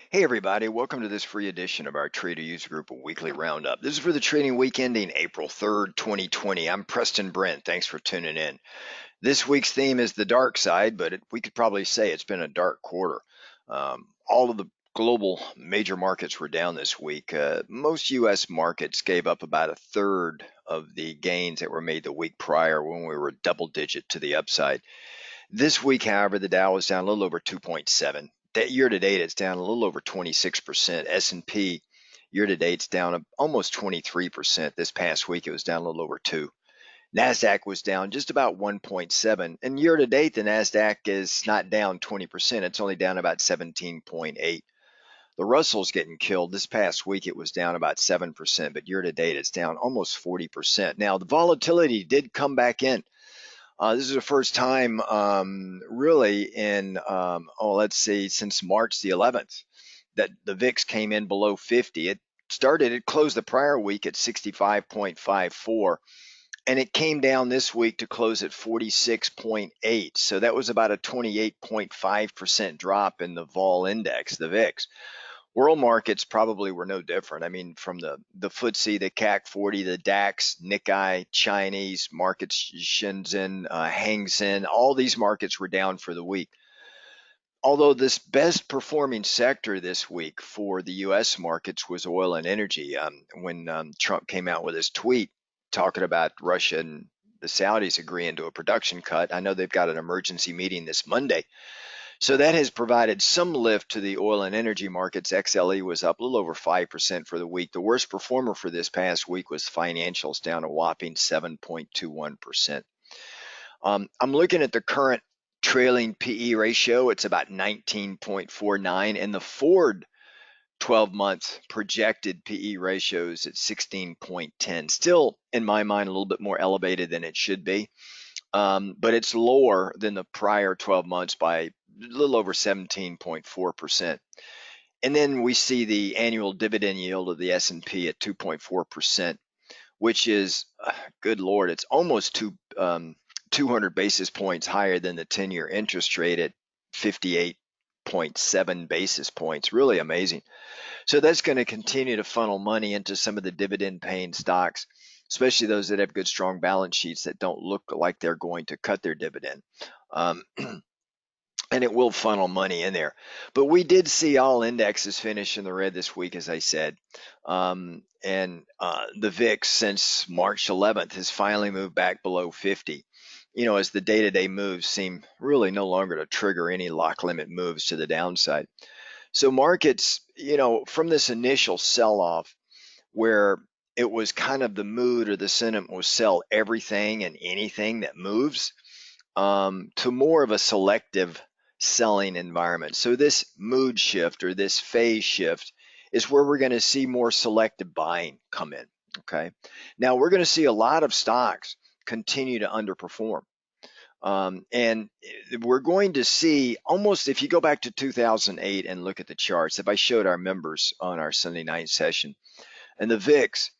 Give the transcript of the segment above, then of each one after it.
Hey everybody, welcome to this free edition of our Trader User Group Weekly Roundup. This is for the trading week ending April 3rd, 2020. I'm Preston Brent. Thanks for tuning in. This week's theme is the dark side, but we could probably say it's been a dark quarter. All of the global major markets were down this week. Most U.S. markets gave up about a third of the gains that were made the week prior when we were double digit to the upside. This week, however, the Dow was down a little over 2.7. That year to date, it's down a little over 26%. S&P year to date, it's down almost 23%. This past week, it was down a little over 2. Nasdaq was down just about 1.7, and year to date, the Nasdaq is not down 20%. It's only down about 17.8. The Russell's getting killed. This past week, it was down about 7%, but year to date, it's down almost 40%. Now, the volatility did come back in. This is the first time really in, let's see, since March the 11th that the VIX came in below 50. It closed the prior week at 65.54, and it came down this week to close at 46.8. So that was about a 28.5% drop in the vol index, the VIX. World markets probably were no different. I mean, from the FTSE, the CAC 40, the DAX, Nikkei, Chinese markets, Shenzhen, Hang Seng, all these markets were down for the week. Although this best performing sector this week for the U.S. markets was oil and energy. When Trump came out with his tweet talking about Russia and the Saudis agreeing to a production cut, I know they've got an emergency meeting this Monday. So that has provided some lift to the oil and energy markets. XLE was up a little over 5% for the week. The worst performer for this past week was financials, down a whopping 7.21%. I'm looking at the current trailing PE ratio. It's about 19.49, and the forward 12-month projected PE ratio is at 16.10. Still, in my mind, a little bit more elevated than it should be. But it's lower than the prior 12 months by a little over 17.4%. And then we see the annual dividend yield of the S&P at 2.4%, which is, good Lord, it's almost 200 basis points higher than the 10-year interest rate at 58.7 basis points. Really amazing. So that's going to continue to funnel money into some of the dividend paying stocks, especially those that have good, strong balance sheets that don't look like they're going to cut their dividend. And it will funnel money in there. But we did see all indexes finish in the red this week, as I said. And the VIX since March 11th has finally moved back below 50. As the day-to-day moves seem really no longer to trigger any lock limit moves to the downside. So markets, from this initial sell-off where it was kind of the mood or the sentiment was sell everything and anything that moves, to more of a selective selling environment. So this mood shift or this phase shift is where we're going to see more selective buying come in. Okay. Now we're going to see a lot of stocks continue to underperform. And we're going to see almost, if you go back to 2008 and look at the charts, if I showed our members on our Sunday night session, and the VIX,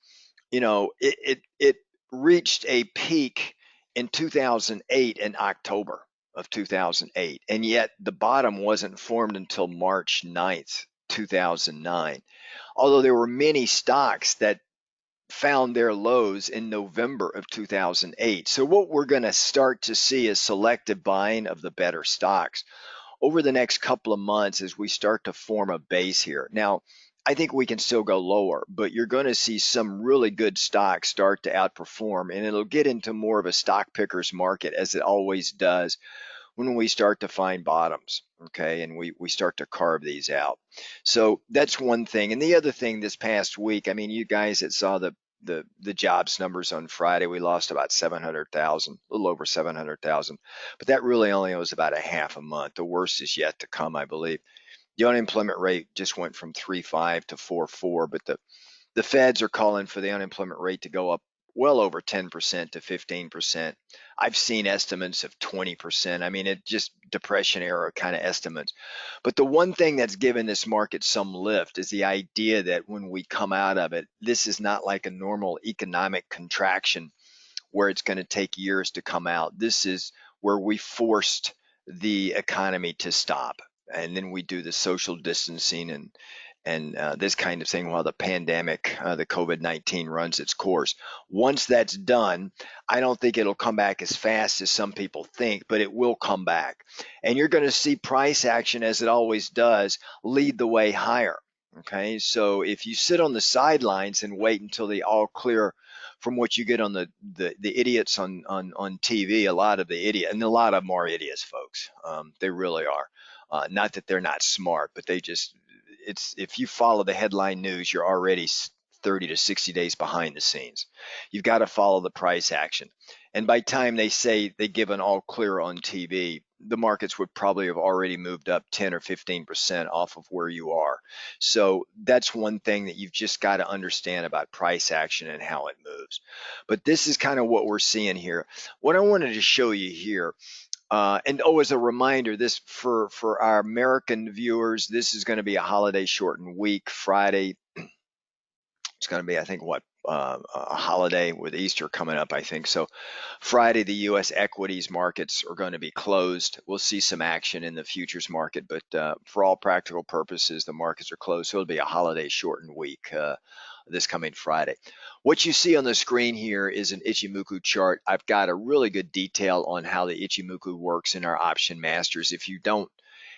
it reached a peak in 2008 in October of 2008, and yet the bottom wasn't formed until March 9th, 2009. Although there were many stocks that found their lows in November of 2008. So what we're going to start to see is selective buying of the better stocks over the next couple of months as we start to form a base here. Now, I think we can still go lower, but you're going to see some really good stocks start to outperform, and it'll get into more of a stock pickers market, as it always does when we start to find bottoms, okay, and we start to carve these out. So that's one thing. And the other thing this past week, I mean, you guys that saw the jobs numbers on Friday, we lost about 700,000, a little over 700,000, but that really only was about a half a month. The worst is yet to come, I believe. The unemployment rate just went from 3.5 to 4.4, but the feds are calling for the unemployment rate to go up well over 10% to 15%. I've seen estimates of 20%. I mean, it just depression era kind of estimates. But the one thing that's given this market some lift is the idea that when we come out of it, this is not like a normal economic contraction where it's going to take years to come out. This is where we forced the economy to stop. and then we do the social distancing and this kind of thing while the pandemic, the COVID-19 runs its course. Once that's done, I don't think it'll come back as fast as some people think, but it will come back. And you're going to see price action, as it always does, lead the way higher. Okay, so if you sit on the sidelines and wait until the all clear from what you get on the idiots on TV, a lot of the idiot, and a lot of them are idiots, folks. They really are. Not that they're not smart, but they just, it's, if you follow the headline news, you're already 30 to 60 days behind the scenes. You've got to follow the price action. And by the time they say they give an all clear on TV, the markets would probably have already moved up 10 or 15% off of where you are. So that's one thing that you've just got to understand about price action and how it moves. But this is kind of what we're seeing here. What I wanted to show you here, and oh, as a reminder, this for our American viewers, this is going to be a holiday shortened week. Friday, it's going to be, I think, a holiday with Easter coming up, I think. So Friday, the U.S. equities markets are going to be closed. We'll see some action in the futures market, but for all practical purposes, the markets are closed. So it'll be a holiday shortened week this coming Friday. What you see on the screen here is an Ichimoku chart. I've got a really good detail on how the Ichimoku works in our option masters. If you don't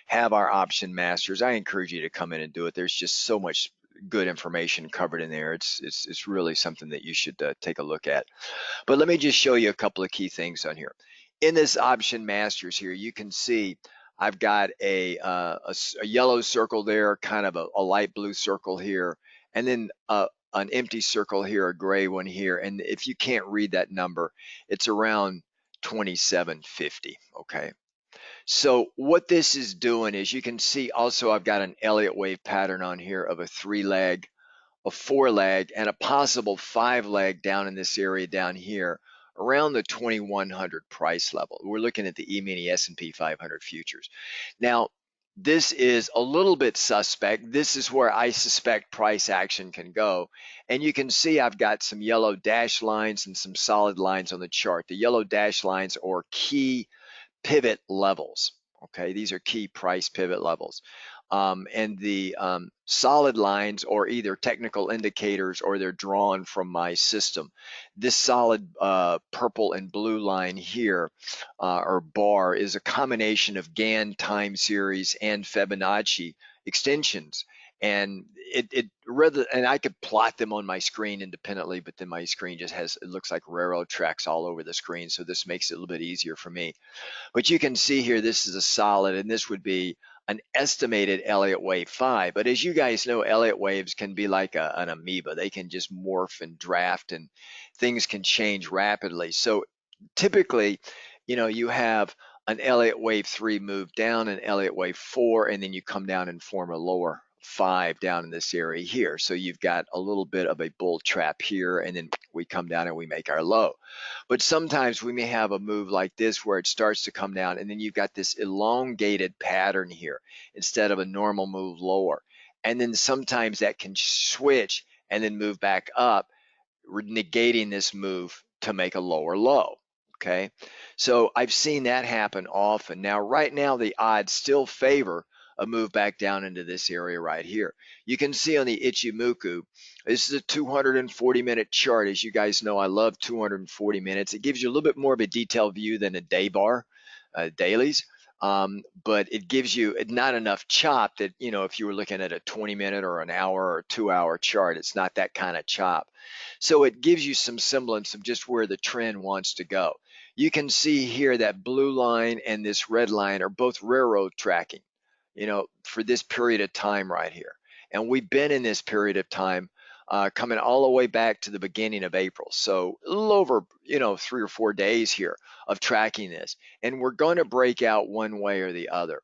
have our option masters, I encourage you to come in and do it. There's just so much good information covered in there. It's really something that you should take a look at. But let me just show you a couple of key things on here. In this option masters here, you can see I've got a yellow circle there, kind of a light blue circle here, and then an empty circle here, a gray one here. And if you can't read that number, it's around 2750. Okay. So what this is doing is, you can see also I've got an Elliott wave pattern on here of a 3-leg, a 4-leg, and a possible 5-leg down in this area down here around the 2100 price level. We're looking at the E-mini S&P 500 futures. Now, this is a little bit suspect. This is where I suspect price action can go. And you can see I've got some yellow dash lines and some solid lines on the chart. The yellow dash lines are key pivot levels. Okay, these are key price pivot levels. And the solid lines are either technical indicators or they're drawn from my system. This solid purple and blue line here, or bar, is a combination of Gann time series and Fibonacci extensions. And and I could plot them on my screen independently, but then my screen just has, it looks like railroad tracks all over the screen. So this makes it a little bit easier for me. But you can see here, this is a solid, and this would be an estimated Elliott wave 5. But as you guys know, Elliott waves can be like an amoeba. They can just morph and draft, and things can change rapidly. So typically, you have an Elliott wave 3 move down, an Elliott wave 4, and then you come down and form a lower 5 down in this area here. So you've got a little bit of a bull trap here, and then we come down and we make our low. But sometimes we may have a move like this where it starts to come down, and then you've got this elongated pattern here instead of a normal move lower. And then sometimes that can switch and then move back up, negating this move to make a lower low. Okay, so I've seen that happen often. Now, right now, the odds still favor a move back down into this area right here. You can see on the Ichimoku, this is a 240-minute chart. As you guys know, I love 240 minutes. It gives you a little bit more of a detailed view than a day bar, dailies. But it gives you not enough chop that, if you were looking at a 20-minute or an hour or 2-hour chart, it's not that kind of chop. So it gives you some semblance of just where the trend wants to go. You can see here that blue line and this red line are both railroad tracking, for this period of time right here. And we've been in this period of time coming all the way back to the beginning of April. So a little over, 3 or 4 days here of tracking this. And we're going to break out one way or the other.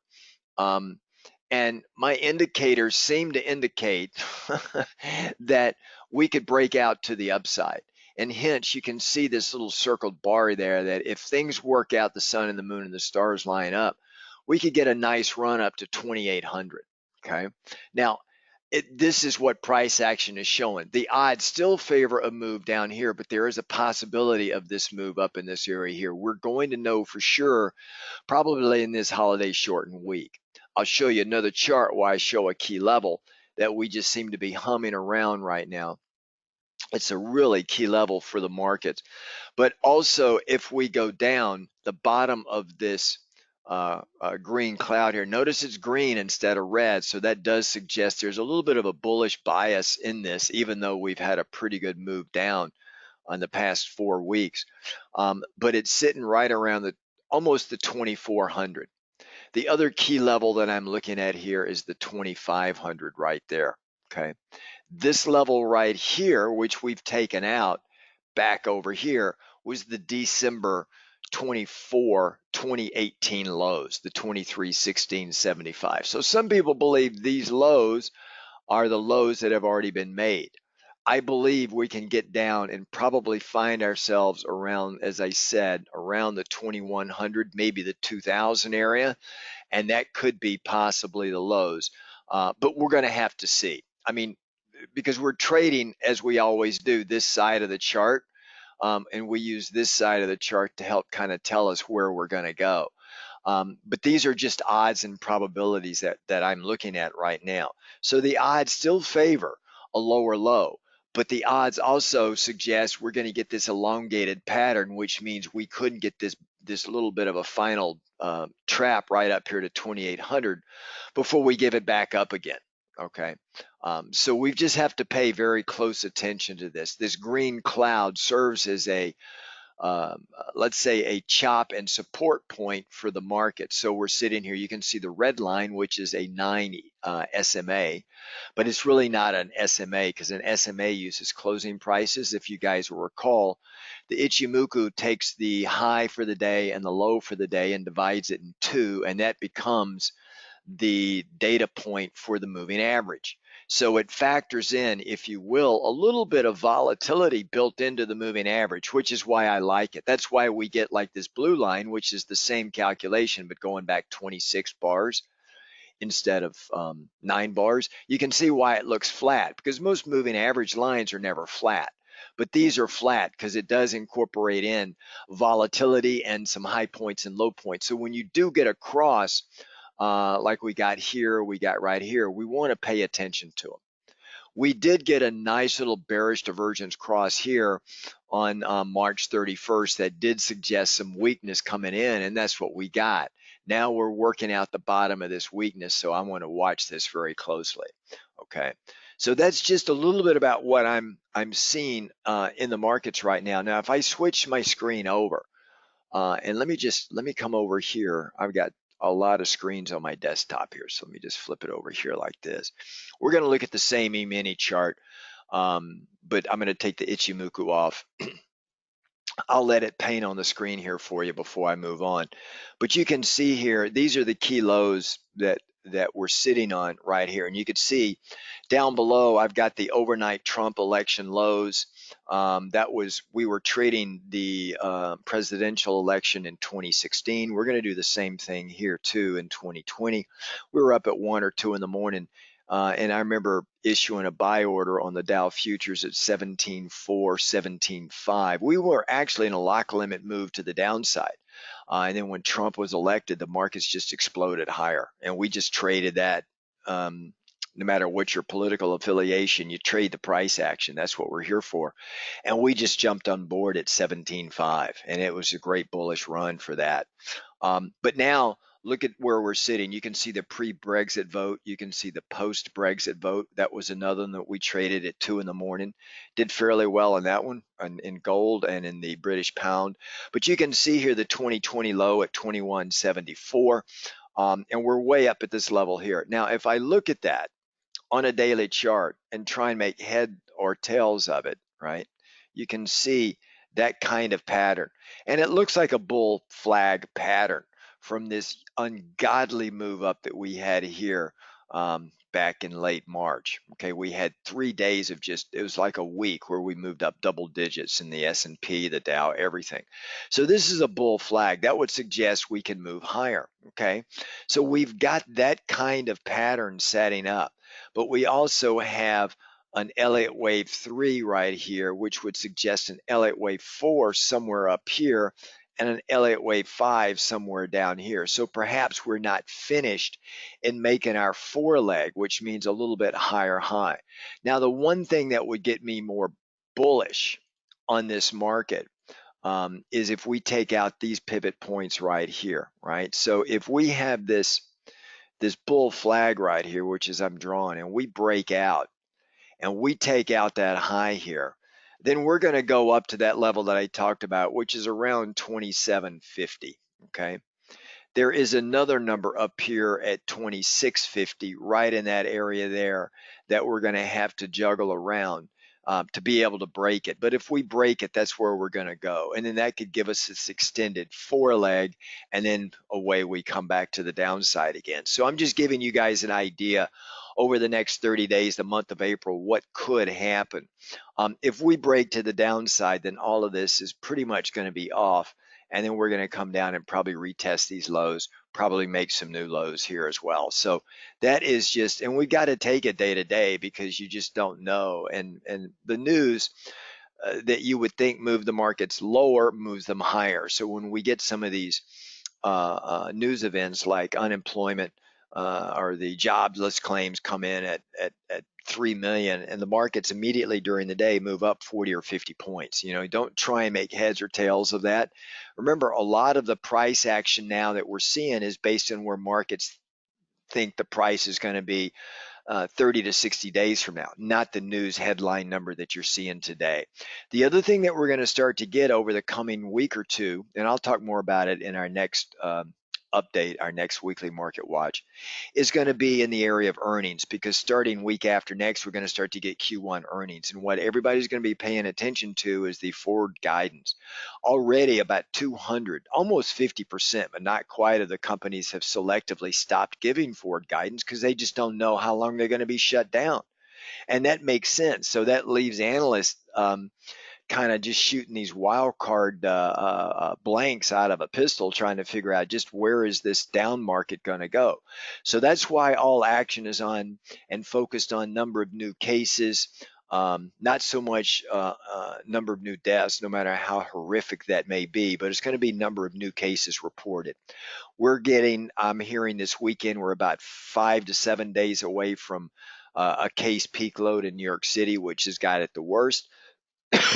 And my indicators seem to indicate that we could break out to the upside. And hence, you can see this little circled bar there, that if things work out, the sun and the moon and the stars line up, we could get a nice run up to 2,800. Okay. Now, this is what price action is showing. The odds still favor a move down here, but there is a possibility of this move up in this area here. We're going to know for sure probably in this holiday shortened week. I'll show you another chart where I show a key level that we just seem to be humming around right now. It's a really key level for the market. But also, if we go down the bottom of this green cloud here, notice it's green instead of red. So that does suggest there's a little bit of a bullish bias in this, even though we've had a pretty good move down on the past 4 weeks. But it's sitting right around the almost the 2400. The other key level that I'm looking at here is the 2500 right there. Okay. This level right here, which we've taken out back over here, was the December 24, 2018 lows, the 2316.75. So some people believe these lows are the lows that have already been made. I believe we can get down and probably find ourselves around, as I said, around the 2100, maybe the 2000 area, and that could be possibly the lows. But we're going to have to see. I mean, because we're trading, as we always do, this side of the chart, and we use this side of the chart to help kind of tell us where we're going to go. But these are just odds and probabilities that I'm looking at right now. So the odds still favor a lower low, but the odds also suggest we're going to get this elongated pattern, which means we couldn't get this little bit of a final trap right up here to 2800 before we give it back up again. Okay, so we just have to pay very close attention to this. This green cloud serves as a let's say a chop and support point for the market. So we're sitting here, you can see the red line, which is a 9 SMA, but it's really not an SMA because an SMA uses closing prices. If you guys will recall, the Ichimoku takes the high for the day and the low for the day and divides it in two, and that becomes the data point for the moving average. So it factors in, if you will, a little bit of volatility built into the moving average, which is why I like it. That's why we get like this blue line, which is the same calculation, but going back 26 bars instead of 9 bars. You can see why it looks flat, because most moving average lines are never flat. But these are flat because it does incorporate in volatility and some high points and low points. So when you do get a cross, like we got here, we got right here, we want to pay attention to them. We did get a nice little bearish divergence cross here on March 31st that did suggest some weakness coming in, and that's what we got. Now we're working out the bottom of this weakness, so I want to watch this very closely. Okay, so that's just a little bit about what I'm seeing in the markets right now. Now, if I switch my screen over, and let me come over here. I've got a lot of screens on my desktop here, so let me just flip it over here like this. We're going to look at the same E-mini chart, but I'm going to take the Ichimoku off. I'll let it paint on the screen here for you before I move on. But you can see here, these are the key lows that we're sitting on right here. And you can see down below, I've got the overnight Trump election lows. We were trading the presidential election in 2016. We're going to do the same thing here too in 2020. We were up at 1 or 2 in the morning. And I remember issuing a buy order on the Dow futures at 17.4, 17.5. We were actually in a lock limit move to the downside. And then when Trump was elected, the markets just exploded higher. And we just traded that. No matter what your political affiliation, you trade the price action. That's what we're here for. And we just jumped on board at 17.5. And it was a great bullish run for that. But now, look at where we're sitting. You can see the pre-Brexit vote. You can see the post-Brexit vote. That was another one that we traded at 2 in the morning. Did fairly well on that one, in gold and in the British pound. But you can see here the 2020 low at 21.74. And we're way up at this level here. Now, if I look at that on a daily chart and try and make head or tails of it, right, you can see that kind of pattern. And it looks like a bull flag pattern from this ungodly move up that we had here back in late March. Okay, we had 3 days of it was like a week where we moved up double digits in the S&P, the Dow, everything. So this is a bull flag. That would suggest we can move higher. Okay, so we've got that kind of pattern setting up, but we also have an Elliott wave 3 right here, which would suggest an Elliott wave 4 somewhere up here, and an Elliott wave 5 somewhere down here. So perhaps we're not finished in making our foreleg, which means a little bit higher high. Now, the one thing that would get me more bullish on this market is if we take out these pivot points right here, right? So if we have this bull flag right here, which is I'm drawing, and we break out and we take out that high here, then we're going to go up to that level that I talked about, which is around 2750. Okay. There is another number up here at 2650, right in that area there, that we're going to have to juggle around to be able to break it. But if we break it, that's where we're going to go. And then that could give us this extended foreleg, and then away we come back to the downside again. So I'm just giving you guys an idea over the next 30 days, the month of April, what could happen. If we break to the downside, then all of this is pretty much going to be off. And then we're going to come down and probably retest these lows, probably make some new lows here as well. So that is just, and we got to take it day to day because you just don't know. And the news that you would think move the markets lower moves them higher. So when we get some of these news events like unemployment or the jobless claims come in at 3 million, and the markets immediately during the day move up 40 or 50 points. Don't try and make heads or tails of that. Remember, a lot of the price action now that we're seeing is based on where markets think the price is going to be 30 to 60 days from now, not the news headline number that you're seeing today. The other thing that we're going to start to get over the coming week or two, and I'll talk more about it in our next update, our next weekly market watch, is going to be in the area of earnings, because starting week after next, we're going to start to get Q1 earnings. And what everybody's going to be paying attention to is the forward guidance. Already about 200, almost 50%, but not quite, of the companies have selectively stopped giving forward guidance because they just don't know how long they're going to be shut down. And that makes sense. So that leaves analysts kind of just shooting these wild card blanks out of a pistol, trying to figure out just where is this down market going to go. So that's why all action is on and focused on number of new cases, not so much number of new deaths, no matter how horrific that may be, but it's going to be number of new cases reported. I'm hearing this weekend, we're about 5 to 7 days away from a case peak load in New York City, which has got it the worst.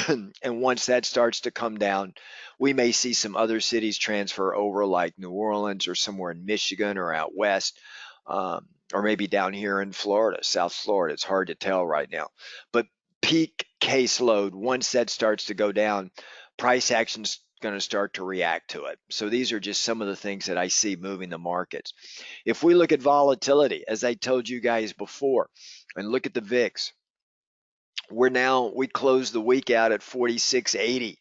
And once that starts to come down, we may see some other cities transfer over, like New Orleans or somewhere in Michigan or out west, or maybe down here in Florida, South Florida. It's hard to tell right now. But peak caseload, once that starts to go down, price action's going to start to react to it. So these are just some of the things that I see moving the markets. If we look at volatility, as I told you guys before, and look at the VIX, we closed the week out at 46.80.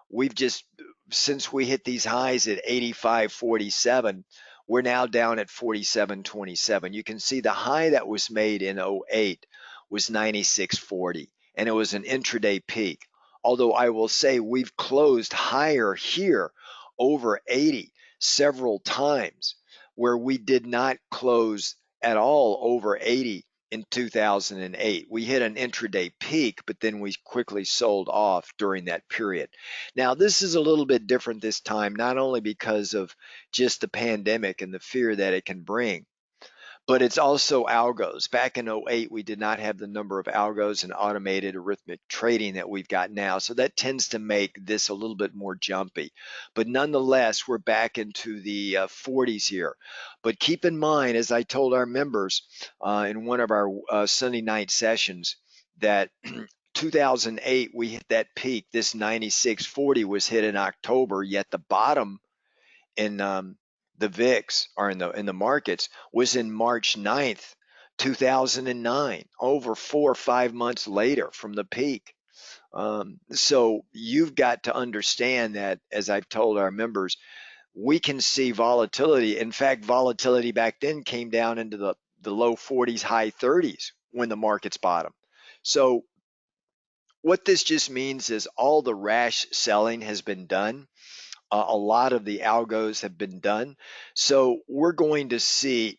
We've just, since we hit these highs at 85.47, we're now down at 47.27. You can see the high that was made in '08 was 96.40, and it was an intraday peak. Although I will say we've closed higher here over 80 several times, where we did not close at all over 80 in 2008. We hit an intraday peak, but then we quickly sold off during that period. Now, this is a little bit different this time, not only because of just the pandemic and the fear that it can bring, but it's also algos. Back in '08, we did not have the number of algos and automated arithmetic trading that we've got now. So that tends to make this a little bit more jumpy. But nonetheless, we're back into the 40s here. But keep in mind, as I told our members in one of our Sunday night sessions, that 2008, we hit that peak. This 96.40 was hit in October, yet the bottom in the VIX, or in the markets, was in March 9th, 2009, over 4 or 5 months later from the peak. So you've got to understand that, as I've told our members, we can see volatility. In fact, volatility back then came down into the low 40s, high 30s when the markets bottom. So what this just means is all the rash selling has been done. A lot of the algos have been done. So we're going to see,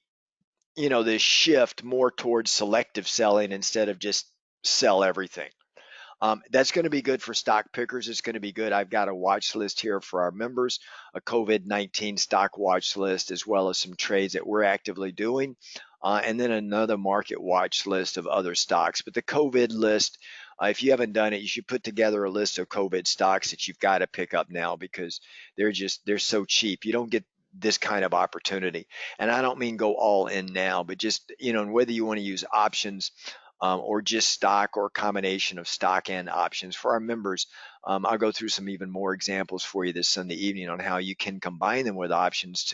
this shift more towards selective selling instead of just sell everything. That's going to be good for stock pickers. It's going to be good. I've got a watch list here for our members, a COVID-19 stock watch list, as well as some trades that we're actively doing, and then another market watch list of other stocks. But the COVID list, if you haven't done it, you should put together a list of COVID stocks that you've got to pick up now because they're so cheap. You don't get this kind of opportunity. And I don't mean go all in now, but just, whether you want to use options or just stock or a combination of stock and options. For our members, I'll go through some even more examples for you this Sunday evening on how you can combine them with options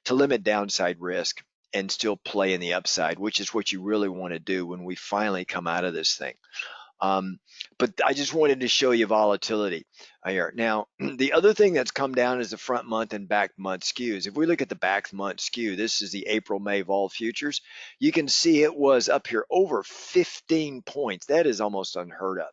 to limit downside risk and still play in the upside, which is what you really want to do when we finally come out of this thing. But I just wanted to show you volatility here. Now, the other thing that's come down is the front month and back month skews. If we look at the back month skew, this is the April, May vol futures. You can see it was up here over 15 points. That is almost unheard of.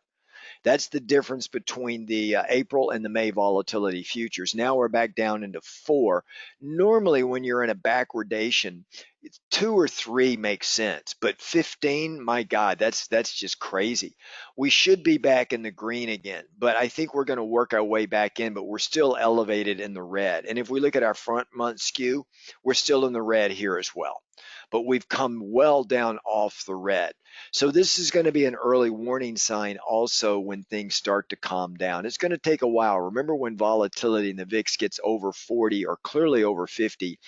That's the difference between the April and the May volatility futures. Now we're back down into 4. Normally, when you're in a backwardation, 2 or 3 makes sense, but 15, my God, that's just crazy. We should be back in the green again, but I think we're going to work our way back in, but we're still elevated in the red. And if we look at our front month skew, we're still in the red here as well, but we've come well down off the red. So this is going to be an early warning sign also when things start to calm down. It's going to take a while. Remember, when volatility in the VIX gets over 40 or clearly over 50,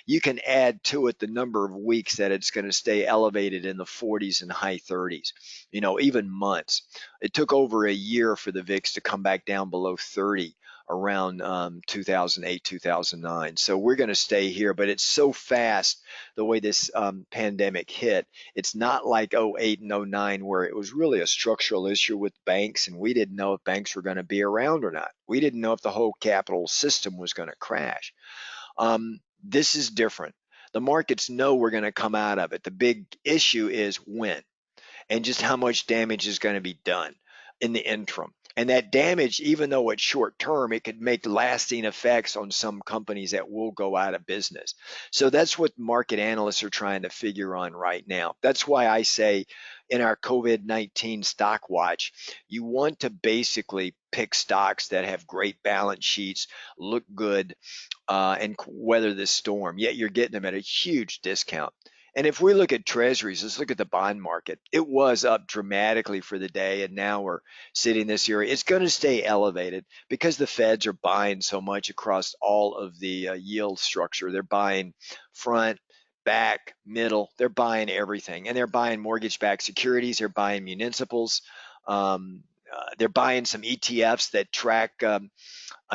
you can add to it the number of weeks that it's going to stay elevated in the 40s and high 30s, even months. It took over a year for the VIX to come back down below 30 around 2008, 2009. So we're going to stay here, but it's so fast the way this pandemic hit. It's not like 08 and 09 where it was really a structural issue with banks and we didn't know if banks were going to be around or not. We didn't know if the whole capital system was going to crash. This is different. The markets know we're going to come out of it. The big issue is when and just how much damage is going to be done in the interim. And that damage, even though it's short term, it could make lasting effects on some companies that will go out of business. So that's what market analysts are trying to figure on right now. That's why I say in our COVID-19 stock watch, you want to basically pick stocks that have great balance sheets, look good, and weather this storm, yet you're getting them at a huge discount. And if we look at treasuries, let's look at the bond market. It was up dramatically for the day, and now we're sitting this area. It's going to stay elevated because the Feds are buying so much across all of the yield structure. They're buying front, back, middle. They're buying everything, and they're buying mortgage-backed securities. They're buying municipals. They're buying some ETFs that track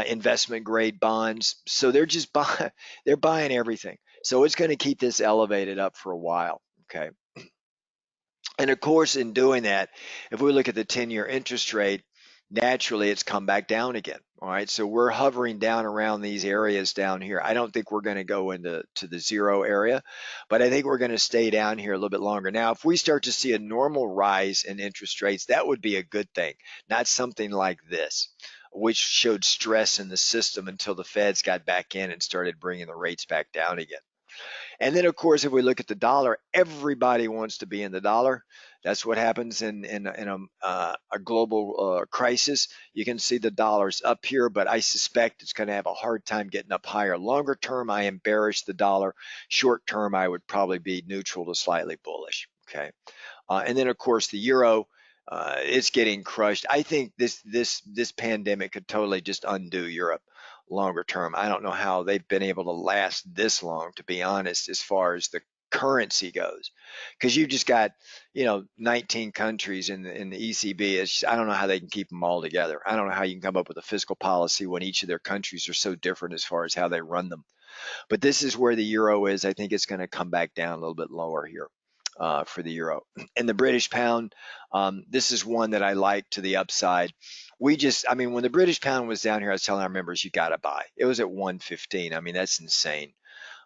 investment grade bonds. So they're buying everything. So it's going to keep this elevated up for a while. Okay. And of course, in doing that, if we look at the 10-year interest rate, naturally it's come back down again. All right. So we're hovering down around these areas down here. I don't think we're going to go into the 0 area, but I think we're going to stay down here a little bit longer. Now, if we start to see a normal rise in interest rates, that would be a good thing, not something like this, which showed stress in the system until the Feds got back in and started bringing the rates back down again. And then, of course, if we look at the dollar, everybody wants to be in the dollar. That's what happens in a global crisis. You can see the dollar's up here, but I suspect it's going to have a hard time getting up higher. Longer term, I am bearish the dollar. Short term, I would probably be neutral to slightly bullish. Okay. And then, of course, the euro. It's getting crushed. I think this pandemic could totally just undo Europe longer term. I don't know how they've been able to last this long, to be honest, as far as the currency goes, because you've just got 19 countries in the ECB. I don't know how they can keep them all together. I don't know how you can come up with a fiscal policy when each of their countries are so different as far as how they run them. But this is where the euro is. I think it's going to come back down a little bit lower here. For the euro and the British pound, this is one that I like to the upside. When the British pound was down here, I was telling our members, you got to buy. It was at 115. I mean, that's insane.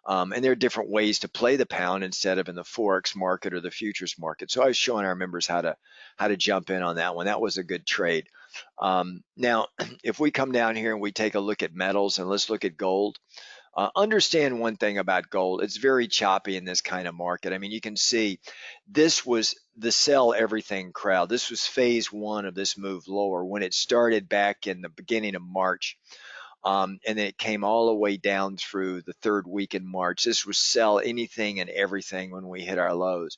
And there are different ways to play the pound instead of in the forex market or the futures market. So I was showing our members how to jump in on that one. That was a good trade. Now, if we come down here and we take a look at metals, and let's look at gold. Understand one thing about gold. It's very choppy in this kind of market. I mean, you can see this was the sell everything crowd. This was phase one of this move lower when it started back in the beginning of March. And then it came all the way down through the third week in March. This was sell anything and everything when we hit our lows.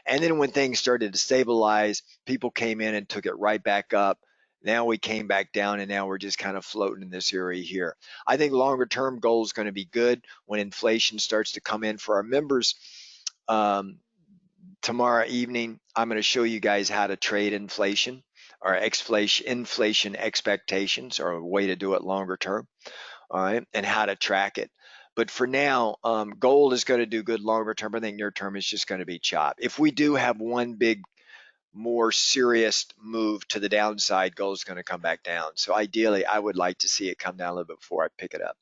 And then when things started to stabilize, people came in and took it right back up. Now we came back down and now we're just kind of floating in this area here. I think longer term gold is going to be good when inflation starts to come in for our members. Um, Tomorrow evening, I'm going to show you guys how to trade inflation or inflation expectations, or a way to do it longer term, all right, and how to track it. But for now, gold is going to do good longer term. I think near term is just going to be chop. If we do have one big, more serious move to the downside, gold is going to come back down. So ideally, I would like to see it come down a little bit before I pick it up.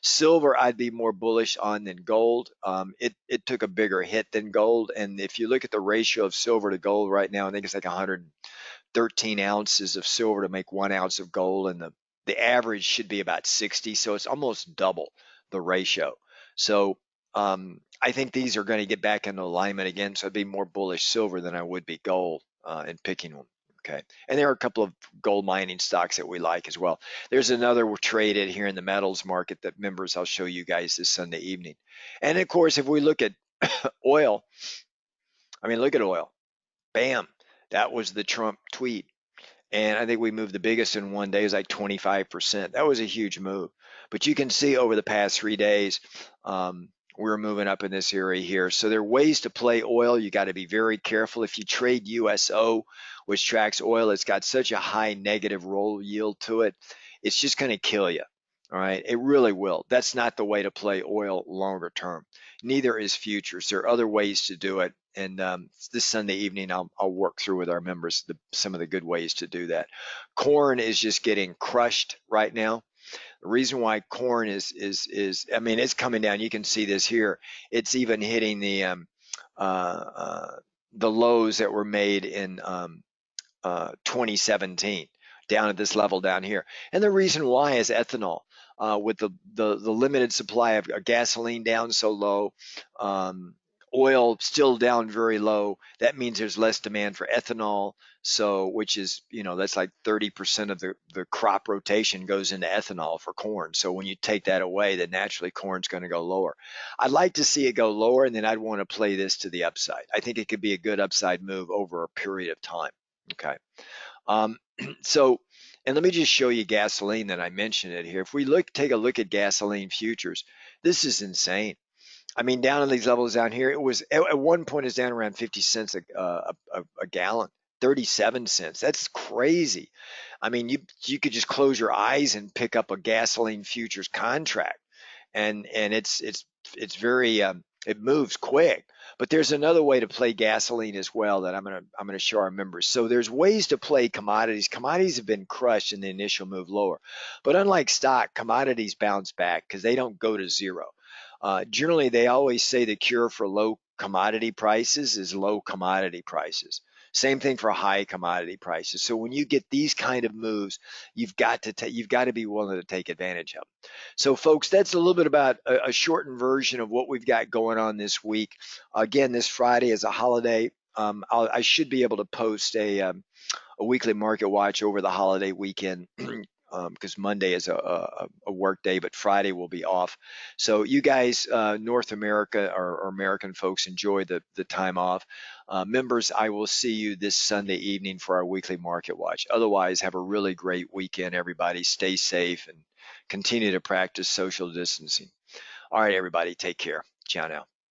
Silver, I'd be more bullish on than gold. It took a bigger hit than gold, and if you look at the ratio of silver to gold right now, I think it's like 113 ounces of silver to make 1 ounce of gold, and the average should be about 60, so it's almost double the ratio. So I think these are going to get back into alignment again, so I'd be more bullish silver than I would be gold in picking them. Okay, and there are a couple of gold mining stocks that we like as well. There's another we're traded here in the metals market that members I'll show you guys this Sunday evening. And of course, if we look at oil, I mean, look at oil. Bam, that was the Trump tweet. And I think we moved the biggest in one day. It was like 25%. That was a huge move. But you can see over the past 3 days, we're moving up in this area here. So there are ways to play oil. You got to be very careful. If you trade USO, which tracks oil, it's got such a high negative roll yield to it. It's just going to kill you. All right, it really will. That's not the way to play oil longer term. Neither is futures. There are other ways to do it. And this Sunday evening, I'll work through with our members some of the good ways to do that. Corn is just getting crushed right now. The reason why corn I mean, it's coming down. You can see this here. It's even hitting the lows that were made in 2017, down at this level down here. And the reason why is ethanol. With the limited supply of gasoline down so low, oil still down very low, that means there's less demand for ethanol. So, which is, that's like 30% of the crop rotation goes into ethanol for corn. So when you take that away, then naturally corn's going to go lower. I'd like to see it go lower, and then I'd want to play this to the upside. I think it could be a good upside move over a period of time. Okay. Um, so, and let me just show you gasoline that I mentioned it here. If we take a look at gasoline futures, this is insane. I mean, down on these levels down here, it was at one point it's down around 50 cents a gallon, 37 cents. That's crazy. I mean, you could just close your eyes and pick up a gasoline futures contract, and it's very it moves quick. But there's another way to play gasoline as well that I'm gonna show our members. So there's ways to play commodities. Commodities have been crushed in the initial move lower, but unlike stock, commodities bounce back because they don't go to zero. Generally, they always say the cure for low commodity prices is low commodity prices. Same thing for high commodity prices. So when you get these kind of moves, you've got to be willing to take advantage of them. So folks, that's a little bit about a shortened version of what we've got going on this week. Again, this Friday is a holiday. I should be able to post a weekly market watch over the holiday weekend. Because Monday is a work day, but Friday will be off. So you guys, North America or American folks, enjoy the time off. Members, I will see you this Sunday evening for our weekly market watch. Otherwise, have a really great weekend, everybody. Stay safe and continue to practice social distancing. All right, everybody, take care. Ciao now.